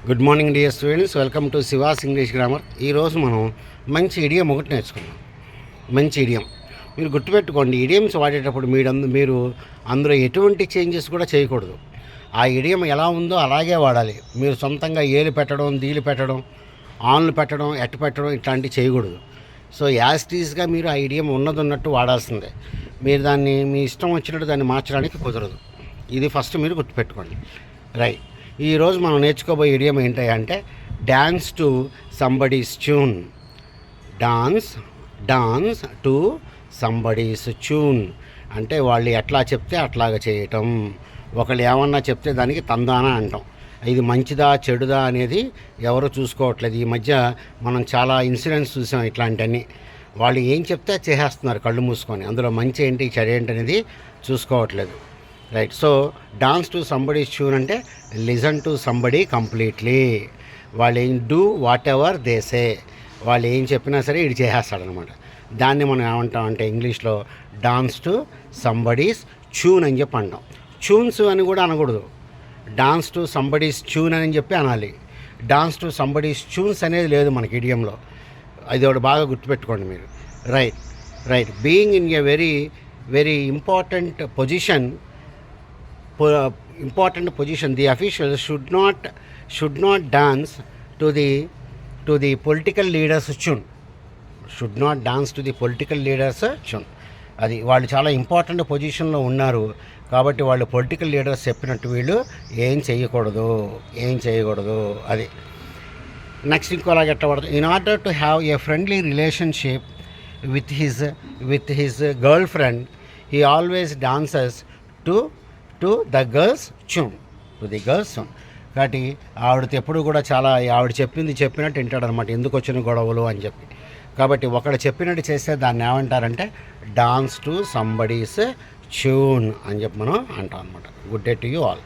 Good morning dear students, welcome to she was English grammar. ఈరోజు మనం మంచి ఇడియం ఒకటి నేర్చుకున్నాం. మంచి ఇడియం మీరు గుర్తుపెట్టుకోండి. ఇడియమ్స్ వాడేటప్పుడు మీరు అందులో ఎటువంటి చేంజెస్ కూడా చేయకూడదు. ఆ ఇడియం ఎలా ఉందో అలాగే వాడాలి. మీరు సొంతంగా ఏలు పెట్టడం, దీలు పెట్టడం, ఆన్లు పెట్టడం, ఎట్టు పెట్టడం ఇట్లాంటివి చేయకూడదు. సో యాస్టీస్గా మీరు ఆ ఇడియం ఉన్నట్టు వాడాల్సిందే. మీరు దాన్ని మీ ఇష్టం వచ్చినట్టు దాన్ని మార్చడానికి కుదరదు. ఇది ఫస్ట్ మీరు గుర్తుపెట్టుకోండి. రైట్. ఈరోజు మనం నేర్చుకోబోయే ఇడియం ఏంటంటే dance to somebody's tune. Dance to somebody's tune అంటే వాళ్ళు ఎట్లా చెప్తే అట్లాగా చేయటం. ఒకళ్ళు ఏమన్నా చెప్తే దానికి తందానా అంటాం. ఇది మంచిదా చెడుదా అనేది ఎవరు చూసుకోవట్లేదు. ఈ మధ్య మనం చాలా ఇన్సిడెంట్స్ చూసాం ఇట్లాంటివన్నీ. వాళ్ళు ఏం చెప్తే చేసేస్తున్నారు కళ్ళు మూసుకొని. అందులో మంచి ఏంటి చెడు ఏంటి అనేది చూసుకోవట్లేదు. Right. So dance to somebody tune అంటే లిజన్ టు సంబడీ కంప్లీట్లీ. వాళ్ళు ఏం do whatever they say. వాళ్ళు ఏం చెప్పినా సరే ఇది చేసేస్తాడనమాట. దాన్ని మనం ఏమంటాం అంటే ఇంగ్లీష్లో డాన్స్ టు సంబడీస్ ట్యూన్ అని చెప్పి అంటాం. ట్యూన్స్ అని కూడా అనకూడదు. డాన్స్ టు సంబడీస్ ట్యూన్ అని చెప్పి అనాలి. డాన్స్ టు సంబడీస్ ట్యూన్స్ అనేది లేదు మనకి ఇడియంలో. అది ఒకటి బాగా గుర్తుపెట్టుకోండి మీరు. Right. Being in a very very important position, the officials should not dance to the political leaders tune. Should not dance to the political leaders tune. అది వాళ్ళు చాలా ఇంపార్టెంట్ పొజిషన్లో ఉన్నారు కాబట్టి వాళ్ళు పొలిటికల్ లీడర్స్ చెప్పినట్టు వీళ్ళు ఏం చేయకూడదు. అది నెక్స్ట్ ఇంకోలాగా ఎట్టబడదు. In order to have a friendly relationship with his girl friend he always dances to the girls tune. కాబట్టి ఆవిడతో ఎప్పుడు కూడా చాలా ఆవిడ చెప్పినట్టు వింటాడు అనమాట. ఎందుకు వచ్చిన గొడవలు అని చెప్పి. కాబట్టి ఒకడు చెప్పినట్టు చేస్తే దాన్ని ఏమంటారంటే డాన్స్ టు సంబడీస్ ట్యూన్ అని చెప్పి మనం అంటాం అనమాట. Good day to you all.